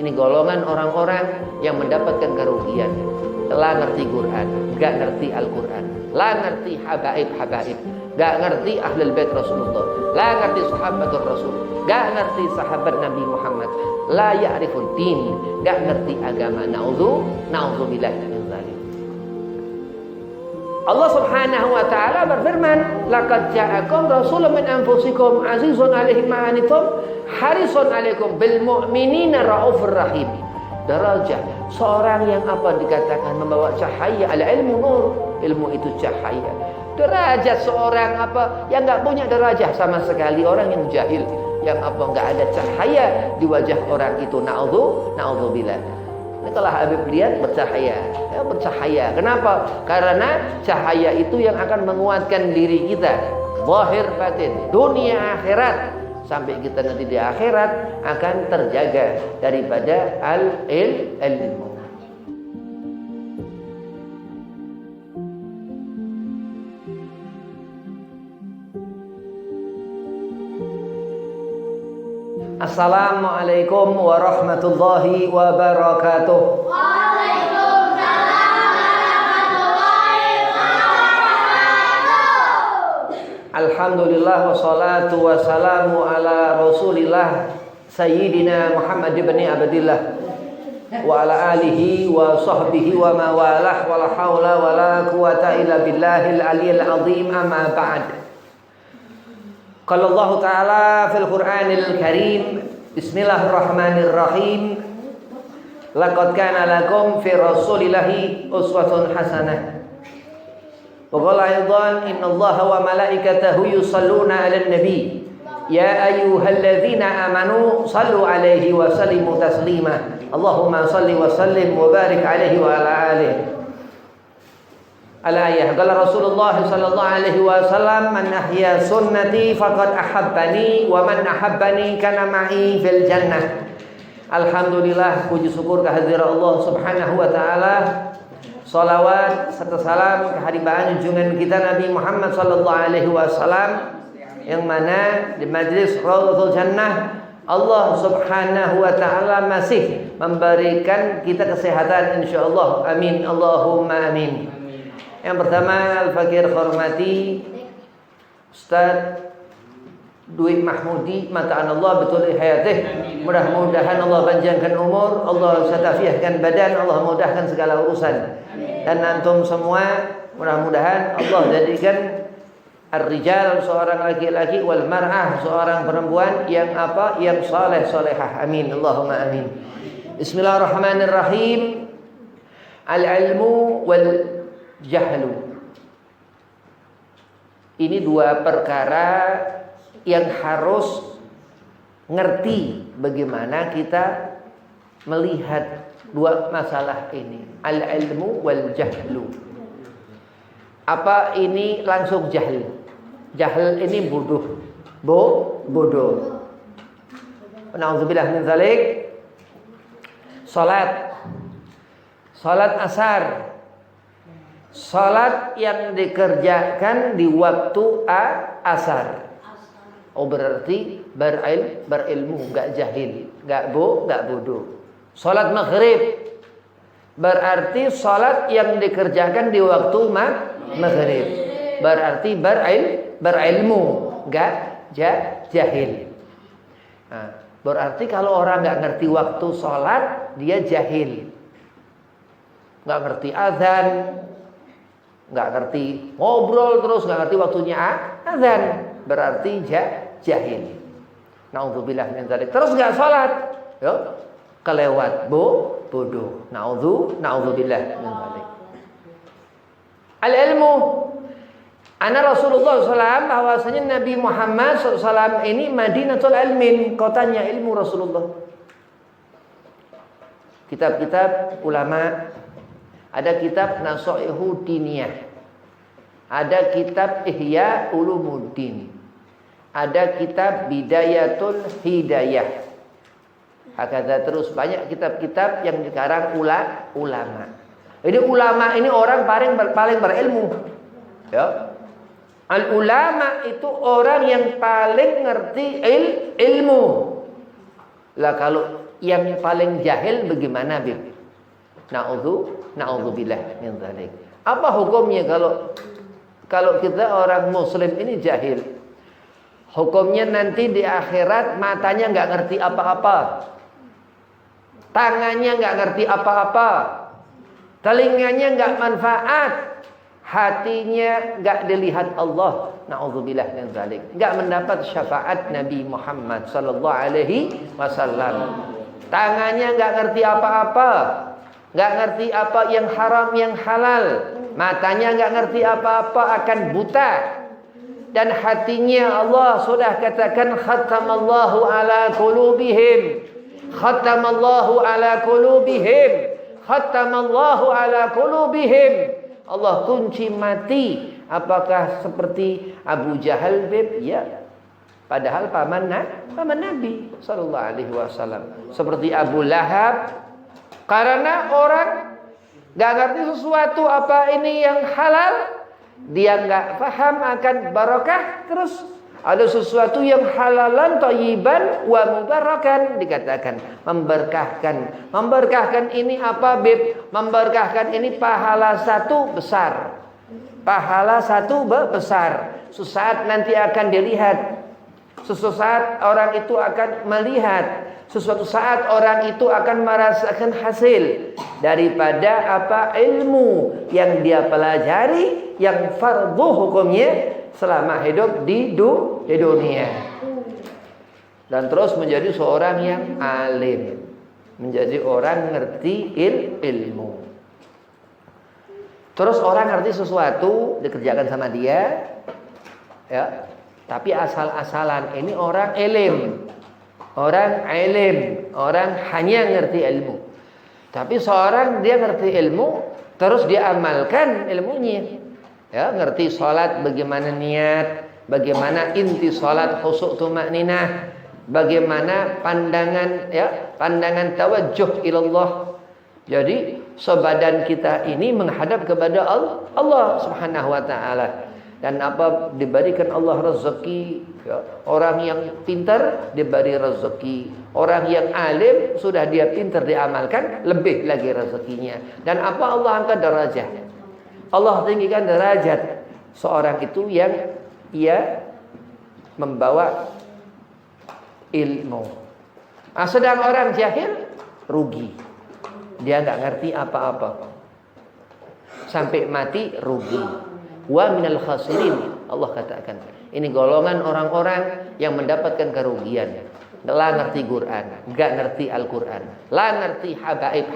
Ini golongan orang-orang yang mendapatkan kerugian. Telah ngerti Quran, gak ngerti Al-Quran. La ngerti habaib-habaib, gak ngerti ahlul bait Rasulullah. La ngerti sahabatul Rasul, gak ngerti sahabat Nabi Muhammad. La ya'rifud din, gak ngerti agama. Na'udzubillah min dzalik. Allah Subhanahu wa taala berfirman, "Laqad ja'akum rasulun min anfusikum azizun 'alaihi ma anittum harisun 'alaikum bil mu'minina raufur rahim." Derajat seorang yang apa dikatakan membawa cahaya, al ilmu nur, ilmu itu cahaya. Derajat seorang apa yang enggak punya derajat sama sekali, orang yang jahil, yang apa enggak ada cahaya di wajah orang itu. Na'udzubillah. Ini kalau Habib lihat bercahaya, ya bercahaya. Kenapa? Karena cahaya itu yang akan menguatkan diri kita, zahir batin, dunia akhirat. Sampai kita nanti di akhirat akan terjaga daripada al-ilmu. Assalamualaikum warahmatullahi wabarakatuh. Alhamdulillah wassalatu wassalamu ala Rasulillah Sayyidina Muhammad ibn Abdillah wa ala alihi wa sahbihi wa mawalah wa la hawla wa la quwata illa billahil aliyyil azim, amma ba'd. Qala Allah Ta'ala fil Qur'anil Karim, Bismillahirrahmanirrahim, laqad kana lakum fi Rasulillahi uswatun hasanah. Wa qala aidan innallaha wa malaikatahu yusalluna 'alan nabi ya ayyuhalladzina amanu sallu 'alaihi wa sallimu taslima. Allahumma salli wa sallim wa barik 'alaihi wa ala alihi. Al-ayah qala Rasulullah sallallahu alaihi wasallam, man ahya sunnati faqad ahabbani wa man ahabbani kana ma'i fil jannah. Alhamdulillah, puji syukur kehadirat Allah Subhanahu wa taala. Salawat serta salam kehadiran junjungan kita Nabi Muhammad sallallahu alaihi wasallam, yang mana di majlis Raudhatul Jannah Allah Subhanahu wa taala masih memberikan kita kesehatan insyaallah. Amin Allahumma amin. Yang pertama, al-fakir hormati Ustaz Dwi Mahmudi, mata'an Allah betul hayatih. Mudah-mudahan Allah panjangkan umur, Allah satafiahkan badan, Allah mudahkan segala urusan. Dan antum semua mudah-mudahan Allah jadikan ar-rijal seorang laki-laki, wal mar'ah seorang perempuan yang apa? Yang saleh salehah. Amin Allahumma amin. Bismillahirrahmanirrahim. Al-ilmu wal jahlu. Ini dua perkara yang harus ngerti bagaimana kita melihat dua masalah ini, al-ilmu wal jahlu. Apa ini langsung jahil? Jahil ini bodoh. Bodoh. Nauzubillah min dzalik. Salat asar. Salat yang dikerjakan di waktu asar. Oh, berarti berilmu, enggak jahil, enggak bodoh. Salat maghrib berarti salat yang dikerjakan di waktu maghrib. Berarti berilmu, enggak jahil. Nah, berarti kalau orang enggak ngerti waktu salat, dia jahil. Enggak ngerti azan, nggak ngerti ngobrol terus, nggak ngerti waktunya azan, berarti jahil. Nauzubillah min dzalik. Terus nggak salat, yo kelewat bodoh. Nauzubillah min dzalik. Al-ilmu, ana Rasulullah SAW, bahwasanya Nabi Muhammad SAW ini Madinatul Ilmin, kotanya ilmu Rasulullah. Kitab-kitab ulama. Ada kitab Nashaihu Diniyah, ada kitab Ihya Ulumuddin, ada kitab Bidayatul Hidayah. Hakadha terus banyak kitab-kitab yang dikarang ulama. Ini ulama ini orang paling berilmu. Ya. Al ulama itu orang yang paling ngerti ilmu. Lah kalau yang paling jahil bagaimana, Bib? Na'udzubillah min dzalik. Apa hukumnya kalau kita orang muslim ini jahil? Hukumnya nanti di akhirat matanya nggak ngerti apa-apa, tangannya nggak ngerti apa-apa, telinganya nggak manfaat, hatinya nggak dilihat Allah. Na'udzubillah min dzalik. Nggak mendapat syafaat Nabi Muhammad sallallahu alaihi wasallam. Tangannya nggak ngerti apa-apa, nggak ngerti apa yang haram yang halal, matanya nggak ngerti apa-apa, akan buta. Dan hatinya Allah sudah katakan khatamallahu ala qulubihim, khatamallahu ala qulubihim, khatamallahu ala qulubihim. Allah kunci mati. Apakah seperti Abu Jahal, Beb? Ya. Padahal paman Nabi sallallahu alaihi wasallam. Seperti Abu Lahab, karena orang nggak ngerti sesuatu apa ini yang halal, dia nggak paham akan barakah. Terus ada sesuatu yang halalan, thayyiban wa mubarakan, dikatakan memberkahkan. Memberkahkan ini apa, Beb? Memberkahkan ini pahala satu besar. Pahala satu besar. Sesaat nanti akan dilihat. Suatu saat orang itu akan melihat. Sesuatu saat orang itu akan merasakan hasil daripada apa ilmu yang dia pelajari, yang fardhu hukumnya selama hidup di dunia. Dan terus menjadi seorang yang alim, menjadi orang ngerti ilmu. Terus orang ngerti sesuatu dikerjakan sama dia, ya. Tapi asal-asalan ini orang ilim, orang hanya ngerti ilmu. Tapi seorang dia ngerti ilmu, terus dia amalkan ilmunya. Ya, ngerti salat bagaimana niat, bagaimana inti salat khusyuk tumakninah, bagaimana pandangan tawajjuh ilallah. Jadi sebadan kita ini menghadap kepada Allah Subhanahu wa taala. Dan apa diberikan Allah rezeki, ya, orang yang pintar diberi rezeki, orang yang alim sudah dia pintar diamalkan, lebih lagi rezekinya. Dan apa Allah angkat derajat, Allah tinggikan derajat seorang itu yang ia membawa ilmu. Sedang orang jahil rugi, dia nggak ngerti apa-apa, sampai mati rugi. Wa minal khasirin, Allah katakan ini golongan orang-orang yang mendapatkan kerugian. La ngerti Quran, enggak ngerti Al-Quran, la ngerti habaib,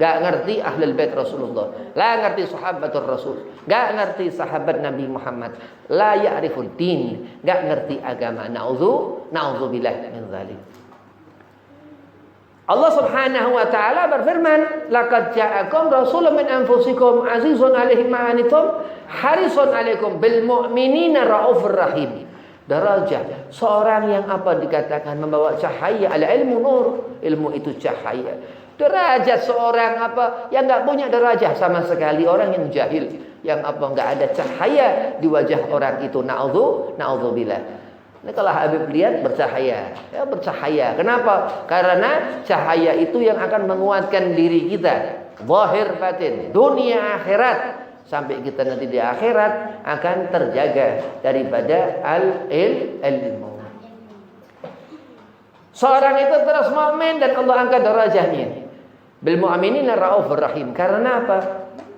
enggak ngerti ahlul bait Rasulullah, la ngerti sahabatul Rasul, enggak ngerti sahabat Nabi Muhammad, la ya'rifud din, enggak ngerti agama. Na'udzubillah min dzalik. Allah Subhanahu wa taala berfirman, "Laqad ja'akum rasulun min anfusikum azizun 'alaihi ma anittum harisun 'alaikum bil mu'minina raufur rahim." Derajat seorang yang apa dikatakan membawa cahaya, al ilmu nur, ilmu itu cahaya. Derajat seorang apa yang enggak punya derajat sama sekali, orang yang jahil, yang apa enggak ada cahaya di wajah orang itu. Na'udzubillah. Ini kalau Habib lihat bercahaya, ya bercahaya. Kenapa? Karena cahaya itu yang akan menguatkan diri kita, zahir batin, dunia akhirat, sampai kita nanti di akhirat akan terjaga daripada ilmu. Seorang itu terus mukmin dan Allah angkat derajatnya. Bil mu'minina raufur rahim. Karena apa?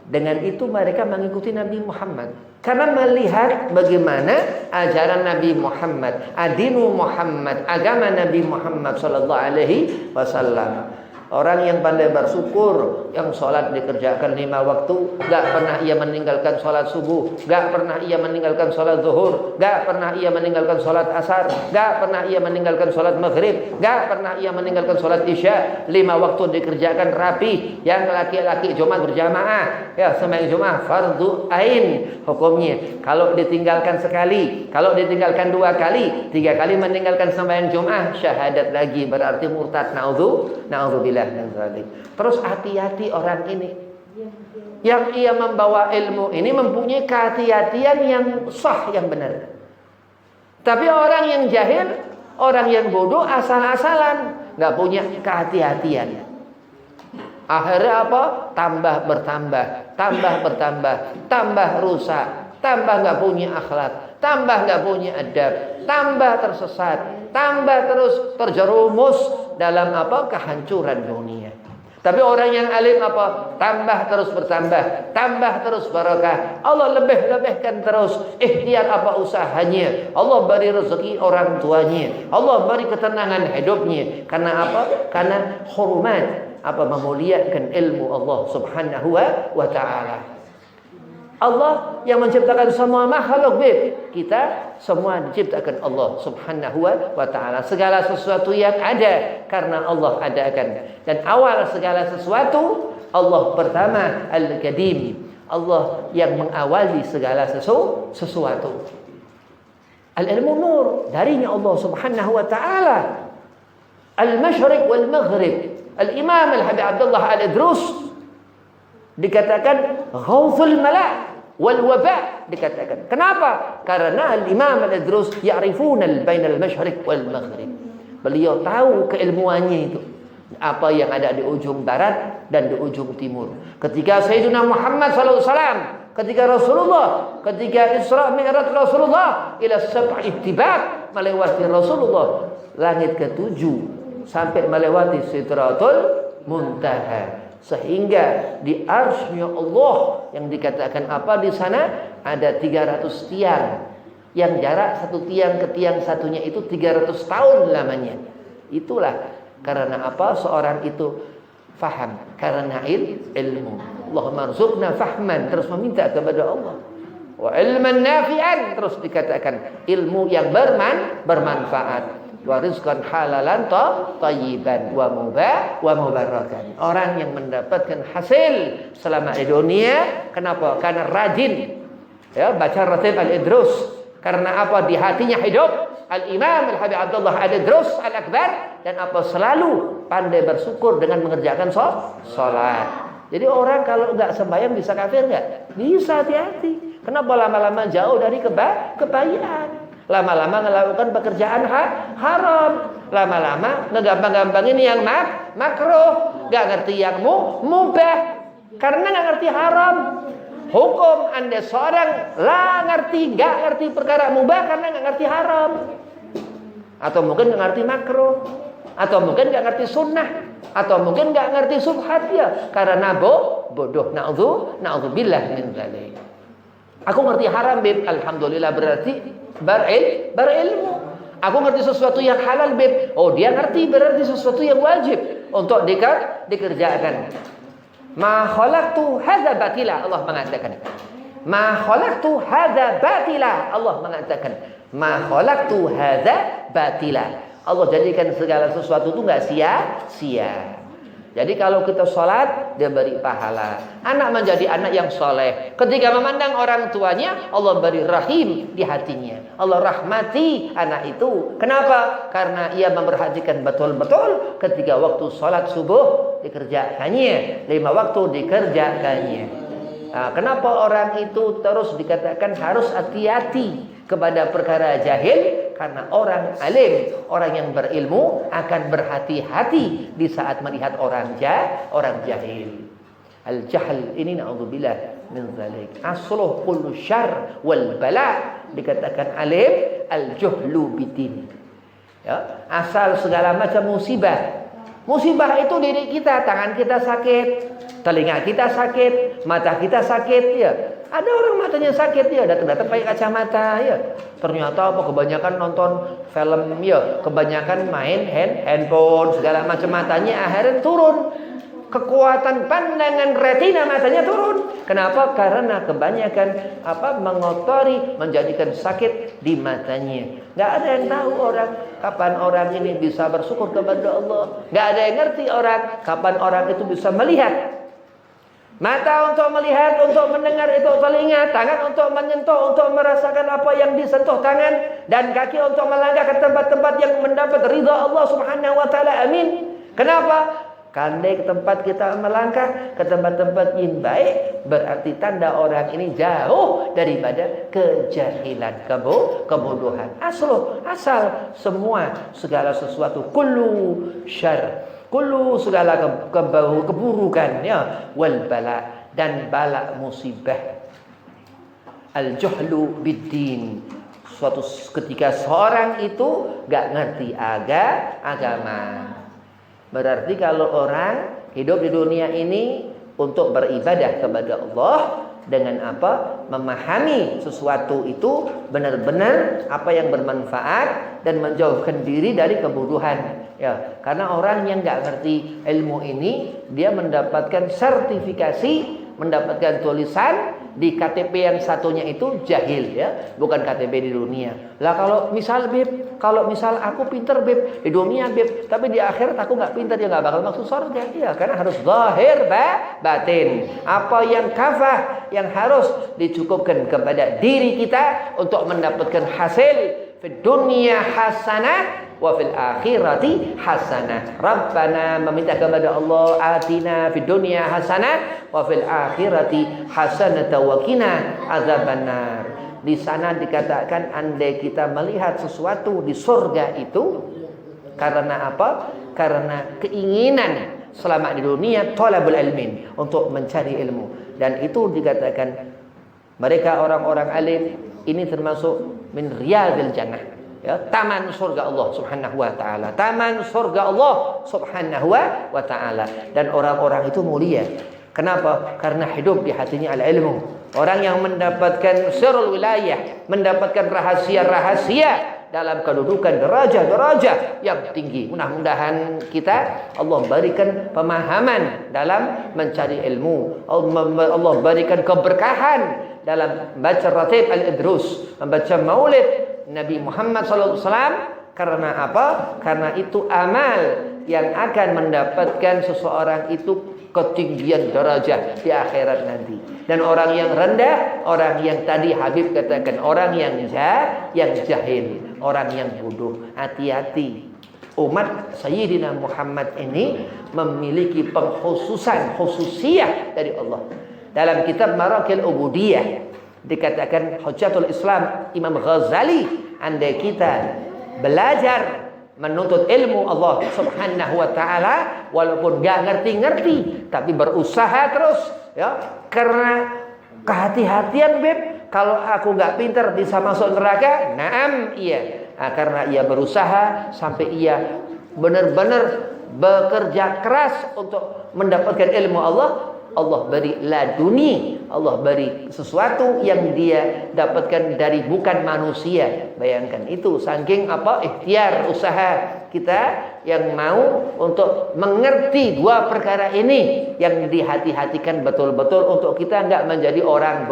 Dengan itu mereka mengikuti Nabi Muhammad. Karena melihat bagaimana ajaran Nabi Muhammad, adinu Muhammad, agama Nabi Muhammad sallallahu alaihi wasallam. Orang yang pandai bersyukur, yang sholat dikerjakan 5 waktu, gak pernah ia meninggalkan sholat subuh, gak pernah ia meninggalkan sholat zuhur, gak pernah ia meninggalkan sholat asar, gak pernah ia meninggalkan sholat maghrib, gak pernah ia meninggalkan sholat isya. 5 waktu dikerjakan rapi. Yang laki-laki Jumat berjamaah, ya sembahyang Jumat fardu ain hukumnya. Kalau ditinggalkan sekali, kalau ditinggalkan 2 kali, 3 kali meninggalkan sembahyang Jumat, syahadat lagi, berarti murtad. Na'udzubillah. Terus hati-hati orang ini yang ia membawa ilmu ini mempunyai kehati-hatian yang sah, yang benar. Tapi orang yang jahil, Orang yang bodoh asal-asalan, nggak punya kehati-hatian. Akhirnya apa? Tambah bertambah, tambah bertambah, tambah rusak, tambah nggak punya akhlak, tambah nggak punya adab, tambah tersesat, tambah terus terjerumus dalam apa? Kehancuran dunia. Tapi orang yang alim apa? Tambah terus bertambah, tambah terus barokah. Allah lebih-lebihkan terus ikhtiar apa usahanya. Allah beri rezeki orang tuanya. Allah beri ketenangan hidupnya. Karena apa? Karena hormat, apa memuliakan ilmu Allah Subhanahu wa taala. Allah yang menciptakan semua makhluk, kita semua diciptakan Allah Subhanahu wa taala. Segala sesuatu yang ada karena Allah adakan. Dan awal segala sesuatu Allah pertama Al-Qadim. Allah yang mengawali segala sesuatu. Al-ilmu nur, darinya Allah Subhanahu wa taala. Al-Masyriq wal Maghrib. Al-Imam Al-Habib Abdullah Al-Idrus dikatakan Ghawthul Mala' wal Waba, dikatakan. Kenapa? Karena Al-Imam Al-Idrus ya'rifuna bainal masyriq wal maghrib. Beliau tahu keilmuannya itu. Apa yang ada di ujung barat dan di ujung timur. Ketika Sayyidina Muhammad SAW, ketika Rasulullah, ketika Isra Mi'raj Rasulullah ila sab'i ittibaq, melewati Rasulullah langit ke-7 sampai melewati Sidratul Muntaha, sehingga di arsy-Nya Allah yang dikatakan apa di sana ada 300 tiang, yang jarak satu tiang ke tiang satunya itu 300 tahun lamanya. Itulah karena apa? Seorang itu faham karena ilmu. Allahumma rzuqna fahman, terus meminta kepada Allah. Wa ilman nafi'an, terus dikatakan ilmu yang bermanfaat. Wa rizqan halalan thayyiban wa mubarakan. Orang yang mendapatkan hasil selama di dunia, kenapa? Karena rajin ya baca Ratib Al-Idrus. Karena apa? Di hatinya hidup Al-Imam Al-Habib Abdullah Al-Idrus Al-Akbar, dan apa? Selalu pandai bersyukur dengan mengerjakan sholat. Jadi orang kalau enggak sembahyang bisa kafir enggak? Bisa, hati-hati. Kenapa lama-lama jauh dari kebaikan? Lama-lama melakukan pekerjaan haram, lama-lama ngegampang-gampangin yang makruh, nggak ngerti yang mubah, karena nggak ngerti haram. Hukum anda seorang nggak ngerti perkara mubah karena nggak ngerti haram, atau mungkin nggak ngerti makruh, atau mungkin nggak ngerti sunnah, atau mungkin nggak ngerti subhat ya, karena bodoh. Na'udzubillah min dzalik. Aku ngerti haram, beb. Alhamdulillah, berarti berilmu. Aku ngerti sesuatu yang halal, beb. Oh, dia ngerti berarti sesuatu yang wajib untuk dikerjakan. Ma khalaqtu hadza batila, Allah mengatakan. Ma khalaqtu hadza batila, Allah mengatakan. Ma khalaqtu hadza batila. Allah jadikan segala sesuatu itu enggak sia-sia. Jadi kalau kita sholat, dia beri pahala. Anak menjadi anak yang soleh. Ketika memandang orang tuanya, Allah beri rahim di hatinya. Allah rahmati anak itu. Kenapa? Karena ia memperhatikan betul-betul ketika waktu sholat subuh dikerjakannya. 5 waktu dikerjakannya. Nah, kenapa orang itu terus dikatakan harus hati-hati kepada perkara jahil? Karena orang alim, orang yang berilmu akan berhati-hati di saat melihat orang jahil. Al-jahl ini na'udzubillah min dzalik. Asluh kullu syarr wal bala, dikatakan alim al-juhlu bidin. Ya, asal segala macam musibah. Musibah itu diri kita, tangan kita sakit, telinga kita sakit, mata kita sakit ya. Ada orang matanya sakit ya, datang pakai kacamata ya. Ternyata apa? Kebanyakan nonton film ya, kebanyakan main handphone, segala macam, matanya akhirnya turun. Kekuatan pandangan retina matanya turun. Kenapa? Karena kebanyakan mengotori, menjadikan sakit di matanya. Gak ada yang tahu orang kapan orang ini bisa bersyukur kepada Allah. Gak ada yang ngerti orang kapan orang itu bisa melihat. Mata untuk melihat, untuk mendengar itu telinga, tangan untuk menyentuh, untuk merasakan apa yang disentuh tangan, dan kaki untuk melangkah ke tempat-tempat yang mendapat ridha Allah Subhanahu wa taala. Amin. Kenapa? Kandai ke tempat kita melangkah, ke tempat-tempat yang baik, berarti tanda orang ini jauh daripada kejahilan, kebodohan. Asal semua segala sesuatu kullu syarr, kullu segala keburukan ya, wal bala dan bala musibah. Al juhlu biddin, suatu ketika seorang itu gak ngerti agama. Berarti kalau orang hidup di dunia ini untuk beribadah kepada Allah dengan apa? Memahami sesuatu itu benar-benar apa yang bermanfaat dan menjauhkan diri dari kebodohan. Ya, karena orang yang nggak ngerti ilmu ini, dia mendapatkan sertifikasi, mendapatkan tulisan di KTP yang satunya itu jahil ya, bukan KTP di dunia. Lah kalau misal aku pinter beb di dunia beb, tapi di akhirat aku nggak pinter, ya nggak bakal masuk surga ya, karena harus zahir batin. Apa yang kafah yang harus dicukupkan kepada diri kita untuk mendapatkan hasil di dunia hasanah wa fil akhirati hasanah. Rabbana, meminta kepada Allah, atina fid dunya hasanah wa fil akhirati hasanah wa qina azabannar. Di sana dikatakan andai kita melihat sesuatu di surga itu karena apa? Karena keinginan selama di dunia talabul ilmin, untuk mencari ilmu. Dan itu dikatakan mereka orang-orang alim ini termasuk min riyadil jannah, ya, taman surga Allah Subhanahu wa taala, taman surga Allah Subhanahu wa taala. Dan orang-orang itu mulia. Kenapa? Karena hidup di hatinya al-ilmu. Orang yang mendapatkan sirrul wilayah, mendapatkan rahasia-rahasia dalam kedudukan derajat-derajat yang tinggi. Mudah-mudahan kita Allah berikan pemahaman dalam mencari ilmu. Allah berikan keberkahan dalam baca ratib al-idrus, membaca maulid Nabi Muhammad SAW. Karena apa? Karena itu amal yang akan mendapatkan seseorang itu ketinggian derajat di akhirat nanti. Dan orang yang rendah, orang yang tadi Habib katakan, orang yang jahil, orang yang bodoh. Hati-hati. Umat Sayyidina Muhammad ini memiliki khususiyah dari Allah. Dalam kitab Marakil Ubudiyah dikatakan Hujjatul Islam Imam Ghazali, andai kita belajar menuntut ilmu Allah Subhanahu wa taala walaupun gak ngerti-ngerti tapi berusaha terus ya, karena kehati-hatian beb, kalau aku gak pinter bisa masuk neraka. Naam, iya. Karena ia berusaha sampai ia benar-benar bekerja keras untuk mendapatkan ilmu Allah. Allah beri laduni, Allah beri sesuatu yang dia dapatkan dari bukan manusia. Bayangkan itu, saking apa ikhtiar usaha kita yang mau untuk mengerti dua perkara ini, yang dihati-hatikan betul-betul untuk kita enggak menjadi orang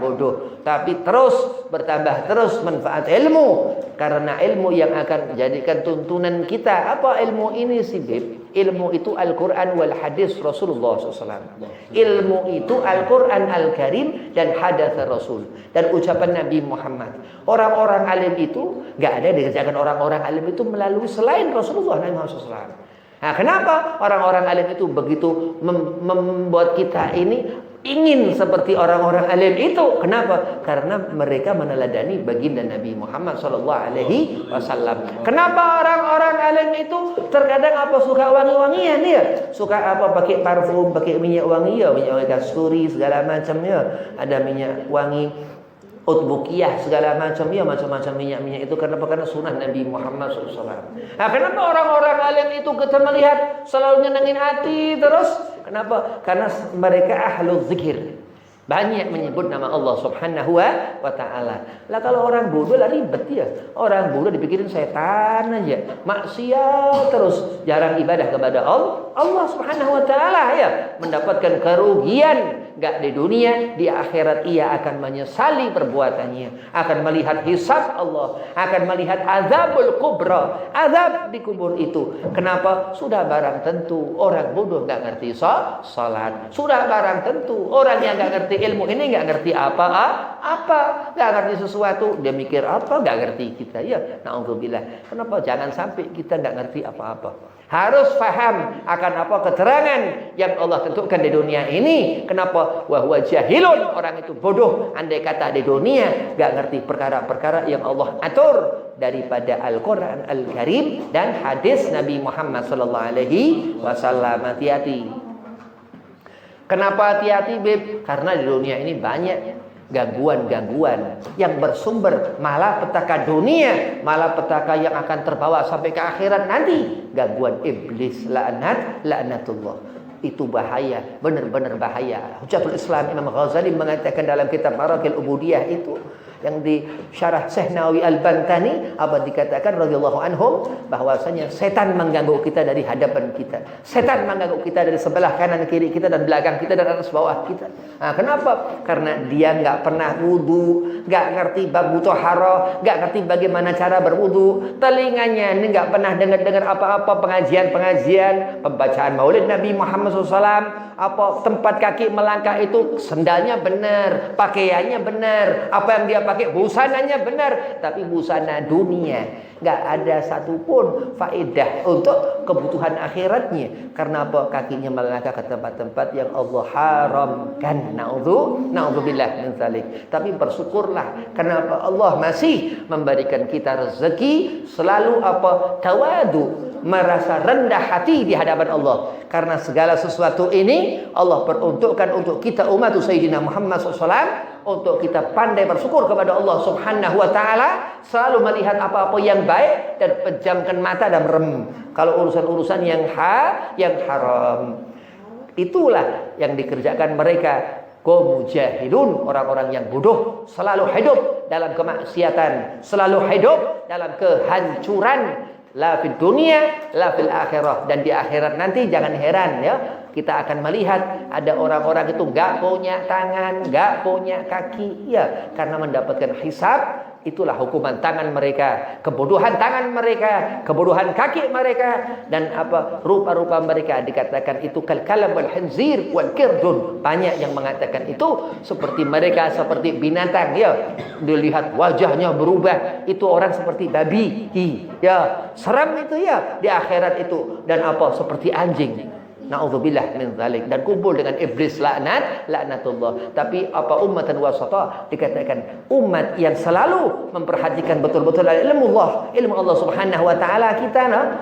bodoh, tapi terus bertambah terus manfaat ilmu, karena ilmu yang akan menjadikan tuntunan kita. Apa ilmu ini sih bib? Ilmu itu Al-Quran wal hadis Rasulullah SAW. Ilmu itu Al-Quran Al-Karim dan hadis Rasul dan ucapan Nabi Muhammad. Orang-orang alim itu gak ada dikerjakan orang-orang alim itu melalui selain Rasulullah SAW. Nah, kenapa orang-orang alim itu begitu membuat kita ini ingin seperti orang-orang alim itu? Kenapa? Karena mereka meneladani baginda Nabi Muhammad SAW. Kenapa orang-orang alim itu terkadang apa suka wangi-wangian ya? Suka apa pakai parfum, pakai minyak wangi ya, minyak wangi kasturi segala macam ya. Ada minyak wangi utbukiyah segala macam ya, macam-macam minyak-minyak itu. Karena sunnah Nabi Muhammad SAW. Nah, kenapa orang-orang alim itu kita melihat selalu nyenengin hati terus? Kenapa? Karena mereka ahlu zikir, banyak menyebut nama Allah Subhanahu wa ta'ala. Lah kalau orang bodoh lah ribet ya. Orang bodoh dipikirin setan aja, maksiat terus, jarang ibadah kepada Allah Subhanahu wa ta'ala ya, mendapatkan kerugian. Gak di dunia, di akhirat ia akan menyesali perbuatannya, akan melihat hisab Allah, akan melihat azabul kubra, azab di kubur itu. Kenapa? Sudah barang tentu orang bodoh gak ngerti salat, sudah barang tentu orang yang gak ngerti ilmu ini nggak ngerti apa, nggak ngerti sesuatu, dia mikir apa, nggak ngerti kita. Ya, naudzubillah. Kenapa? Jangan sampai kita nggak ngerti apa-apa. Harus paham akan apa keterangan yang Allah tentukan di dunia ini. Kenapa? Wa huwa jahilun, orang itu bodoh andai kata di dunia nggak ngerti perkara-perkara yang Allah atur daripada Al-Quran Al-Karim dan hadis Nabi Muhammad sallallahu alaihi wasallam. Hati-hati. Kenapa hati-hati, Beb? Karena di dunia ini banyak gangguan-gangguan yang bersumber malapetaka dunia, malapetaka yang akan terbawa sampai ke akhirat nanti. Gangguan iblis, laknatullah. Itu bahaya, benar-benar bahaya. Hujjatul Islam Imam Ghazali mengatakan dalam kitab Marakil Ubudiyah itu, yang di syarah Syekh Nawawi Al-Bantani, apa dikatakan radhiyallahu anhum, bahwasanya setan mengganggu kita dari hadapan kita, setan mengganggu kita dari sebelah kanan kiri kita dan belakang kita dan atas bawah kita. Nah, kenapa? Karena dia nggak pernah wudu, nggak ngerti bab thaharah, nggak ngerti bagaimana cara berwudu, telinganya ini nggak pernah dengar apa-apa pengajian, pembacaan Maulid Nabi Muhammad SAW, apa tempat kaki melangkah itu sendalnya benar, pakaiannya benar, apa yang dia pakai busananya benar, tapi busana dunia nggak ada satupun faedah untuk kebutuhan akhiratnya. Karena apa? Kakinya melangkah ke tempat-tempat yang Allah haramkan. Naudzubillah min dzalik. Tapi bersyukurlah kenapa Allah masih memberikan kita rezeki selalu apa? Tawadu, merasa rendah hati di hadapan Allah. Karena segala sesuatu ini Allah peruntukkan untuk kita umat Sayyidina Muhammad SAW, untuk kita pandai bersyukur kepada Allah Subhanahu wa taala, selalu melihat apa-apa yang baik dan pejamkan mata dan merem kalau urusan-urusan yang haram. Itulah yang dikerjakan mereka kaum mujahidun, orang-orang yang bodoh, selalu hidup dalam kemaksiatan, selalu hidup dalam kehancuran, la fid dunia la fil akhirah. Dan di akhirat nanti jangan heran ya, kita akan melihat ada orang-orang itu nggak punya tangan, nggak punya kaki, ya karena mendapatkan hisab. Itulah hukuman tangan mereka, kebodohan tangan mereka, kebodohan kaki mereka, dan apa rupa-rupa mereka dikatakan itu kal kalam wal khinzir wal kirdun. Banyak yang mengatakan itu seperti mereka, seperti binatang ya. Dilihat wajahnya berubah, itu orang seperti babi. Ya, seram itu ya di akhirat itu. Dan apa seperti anjing. Na'udzubillah min dzalik, dan kumpul dengan iblis, laknatullah. Tapi apa ummatan wasata, dikatakan umat yang selalu memperhatikan betul-betul ilmu Allah Subhanahu wa taala.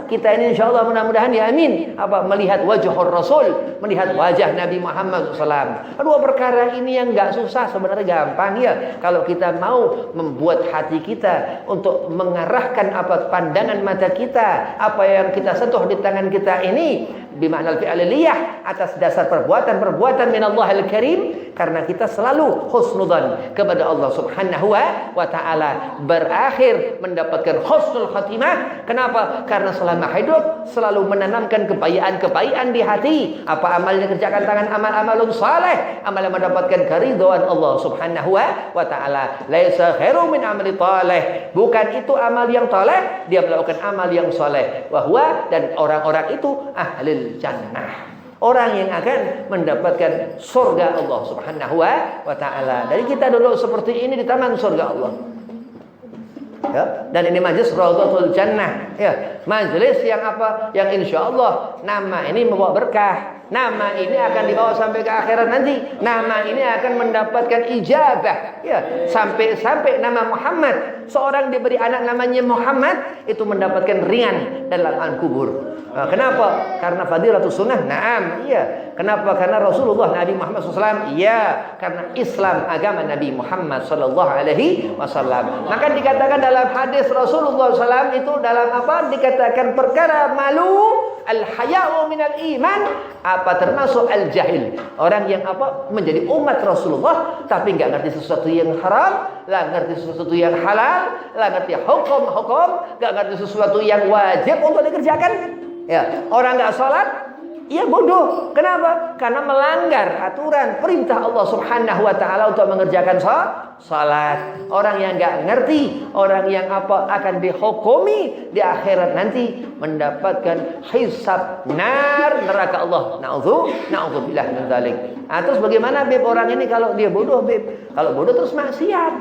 Kita ini insyaallah mudah-mudahan ya amin, apa melihat wajhur Rasul, melihat wajah Nabi Muhammad SAW. Dua perkara ini yang enggak susah, sebenarnya gampang ya. Kalau kita mau membuat hati kita untuk mengarahkan apa pandangan mata kita, apa yang kita sentuh di tangan kita ini bimakna al-fi'liyah, atas dasar perbuatan minallah al-karim, karena kita selalu husnudzan kepada Allah Subhanahu wa taala, berakhir mendapatkan husnul khatimah. Kenapa? Karena selama hidup selalu menanamkan kebaikan di hati. Apa amal yang dikerjakan tangan, amal-amalun saleh, amal yang mendapatkan keridhaan Allah Subhanahu wa taala. Laisa khairu min amali taleh, bukan itu amal yang taleh, dia melakukan amal yang saleh. Wahwa, dan orang-orang itu ahlul jannah, orang yang akan mendapatkan surga Allah Subhanahu wa taala. Dari kita dulu seperti ini di taman surga Allah. Ya, dan ini majlis Raudhatul Jannah, ya, majlis yang apa? Yang insyaallah nama ini membawa berkah. Nama ini akan dibawa sampai ke akhirat nanti. Nama ini akan mendapatkan ijabah, ya, sampai nama Muhammad. Seorang diberi anak namanya Muhammad itu mendapatkan ringan dalam alam kubur. Kenapa? Karena fadilatus sunnah. Naam, iya. Kenapa? Karena Rasulullah Nabi Muhammad SAW. Iya, karena Islam agama Nabi Muhammad SAW. Maka dikatakan dalam hadis Rasulullah SAW itu dalam apa? Dikatakan perkara malu, al-haya'u minal iman, apa termasuk al-jahil, orang yang apa menjadi umat Rasulullah tapi nggak ngerti sesuatu yang haram, nggak ngerti sesuatu yang halal, nggak ngerti hukum, nggak ngerti sesuatu yang wajib untuk dikerjakan. Ya, orang nggak sholat Ia bodoh. Kenapa? Karena melanggar aturan perintah Allah Subhanahu wa taala untuk mengerjakan salat. Orang yang enggak ngerti, orang yang akan dihukumi di akhirat nanti mendapatkan hisab neraka Allah. Na'udzubillah min dzalik. Terus bagaimana Beb orang ini kalau dia bodoh, Beb? Kalau bodoh terus maksiat.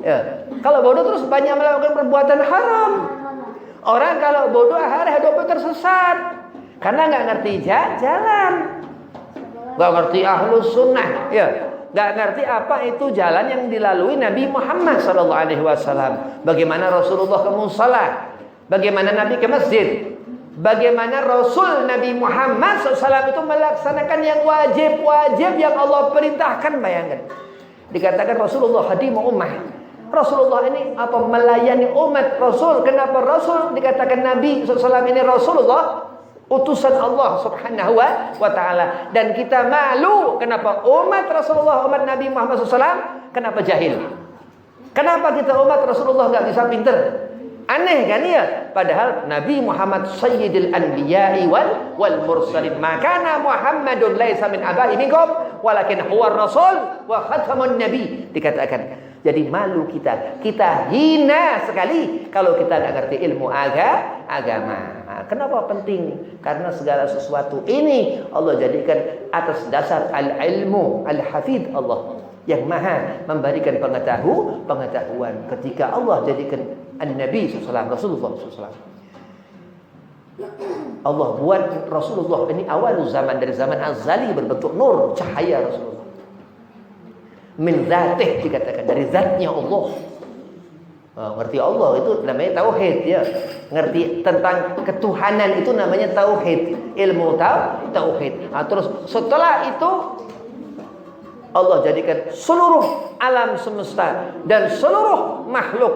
Ya. Kalau bodoh terus banyak melakukan perbuatan haram. Orang kalau bodoh akhirnya hidupnya tersesat. Karena nggak ngerti jalan, nggak ngerti ahlus sunnah, ya, nggak ngerti apa itu jalan yang dilalui Nabi Muhammad SAW. Bagaimana Rasulullah ke musala, bagaimana Nabi ke masjid, bagaimana Rasul Nabi Muhammad SAW itu melaksanakan yang wajib yang Allah perintahkan. Bayangkan, dikatakan Rasulullah hadimu ummah. Rasulullah ini melayani umat Rasul. Kenapa Rasul dikatakan Nabi SAW ini Rasulullah? Utusan Allah Subhanahu wa ta'ala. Dan kita malu. Kenapa umat Rasulullah, umat Nabi Muhammad SAW, kenapa jahil? Kenapa kita umat Rasulullah gak bisa pinter? Aneh kan ya? Padahal Nabi Muhammad sayyidil anbiya'i wal mursalin. Makana Muhammadun laisa min aba'i minkum walakin huwa rasul wa khatamun nabi. Dikatakan. Jadi malu kita. Kita hina sekali kalau kita gak ngerti ilmu agama. Kenapa penting? Karena segala sesuatu ini Allah jadikan atas dasar al-ilmu, al-hafidh Allah yang maha memberikan pengetahuan. Ketika Allah jadikan An-Nabi SAW, Rasulullah SAW, Allah buat Rasulullah ini awal zaman, dari zaman azali berbentuk nur, cahaya Rasulullah. Min zatih, dikatakan dari zatnya Allah. Ngerti Allah itu namanya tauhid, ya. Ngerti tentang ketuhanan itu namanya tauhid, ilmu tauhid. Terus setelah itu Allah jadikan seluruh alam semesta dan seluruh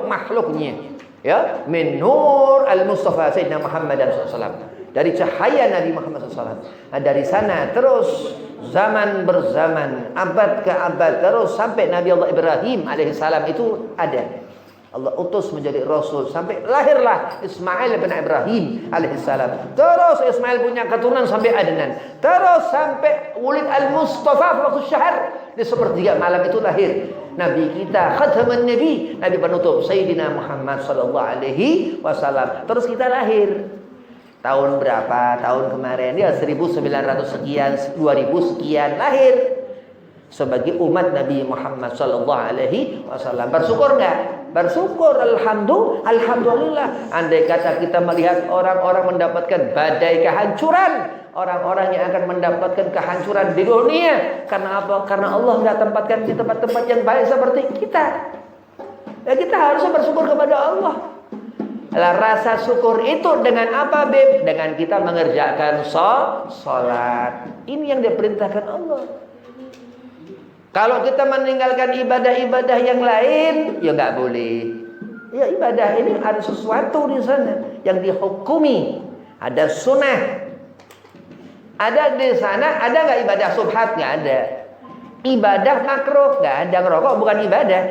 makhluknya, ya, min nur al-Mustafa Sayyidina Muhammad SAW, dari cahaya Nabi Muhammad SAW. Dari sana terus zaman berzaman, abad ke abad, terus sampai Nabi Allah Ibrahim alaihissalam itu ada. Allah utus menjadi Rasul sampai lahirlah Ismail bin Ibrahim alaihissalam. Terus Ismail punya keturunan sampai Adnan. Terus sampai Walid al-Mustafa waktu syahr, di sepertiga malam itu lahir Nabi kita, khataman Nabi, Nabi penutup Sayyidina Muhammad sallallahu alaihi wasallam. Terus kita lahir tahun berapa? Tahun kemarin ya 1900 sekian, 2000 sekian lahir sebagai umat Nabi Muhammad sallallahu alaihi wasallam. Bersyukur enggak? Bersyukur, alhamdulillah. Andai kata kita melihat orang-orang mendapatkan badai kehancuran, orang-orang yang akan mendapatkan kehancuran di dunia, karena apa? Karena Allah enggak tempatkan di tempat-tempat yang baik seperti kita. Ya, kita harusnya bersyukur kepada Allah. Lah, rasa syukur itu dengan apa, Beb? Dengan kita mengerjakan salat. Ini yang diperintahkan Allah. Kalau kita meninggalkan ibadah-ibadah yang lain, ya nggak boleh. Ya, ibadah ini ada sesuatu di sana yang dihukumi. Ada sunnah. Ada di sana, ada nggak ibadah subhat? Nggak ada. Ibadah makruh nggak ada. Ngerokok bukan ibadah.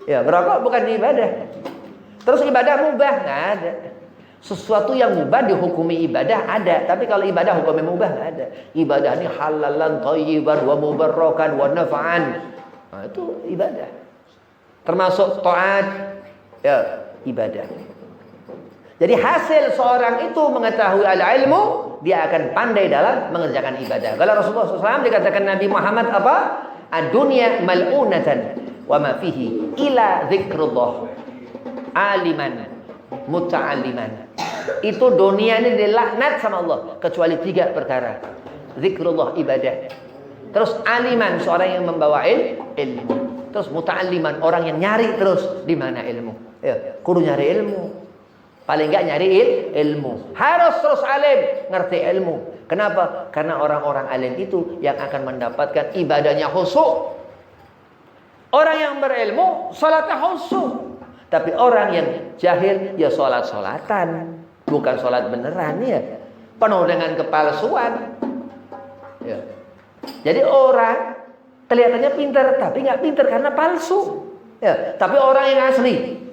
Ya, ngerokok bukan ibadah. Terus ibadah mubah nggak ada. Sesuatu yang mubah dihukumi ibadah ada, tapi kalau ibadah hukumnya mubah nggak ada. Ibadah ini halalan thayyiban wa mubarrakan wa naf'an. Nah, itu ibadah. Termasuk taat, ya, ibadah. Jadi hasil seorang itu mengetahui al-ilmu, dia akan pandai dalam mengerjakan ibadah. Kalau Rasulullah SAW dikatakan Nabi Muhammad apa? Ad-dunya mal'unatan wa ma fihi ila dzikrullah aliman muta'alliman. Itu dunia ini dilaknat sama Allah kecuali 3 perkara. Zikrullah, ibadah. Terus aliman, seorang yang membawa ilmu. Terus muta'alliman, orang yang nyari terus di mana ilmu. Ya, kudu nyari ilmu. Paling enggak nyari ilmu. Harus terus alim, ngerti ilmu. Kenapa? Karena orang-orang alim itu yang akan mendapatkan ibadahnya khusyuk. Orang yang berilmu salatnya khusyuk. Tapi orang yang jahil ya salat-salatan, bukan salat beneran, ya. Penuh dengan kepalsuan. Ya. Jadi orang kelihatannya pintar tapi nggak pintar karena palsu. Ya. Tapi orang yang asli,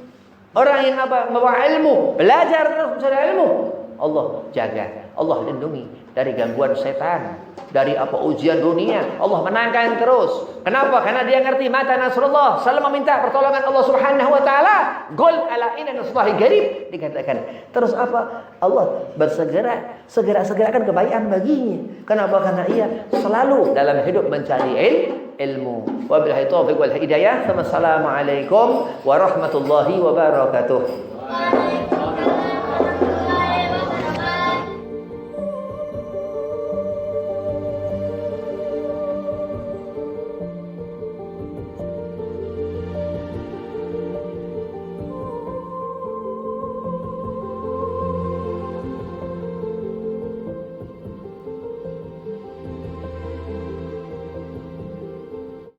orang yang membawa ilmu, belajar terus mencari ilmu, Allah jaga, Allah lindungi dari gangguan setan, dari ujian dunia. Allah menangkan terus. Kenapa? Karena dia ngerti mata Nasrullah. Selalu meminta pertolongan Allah Subhanahu wa taala. Qul ala inna nasrullahi qarib, dikatakan. Terus apa? Allah segerakan kebaikan baginya. Kenapa? Karena ia selalu dalam hidup mencari ilmu. Wabillahi taufiq wal hidayah. Wassalamualaikum warahmatullahi wabarakatuh.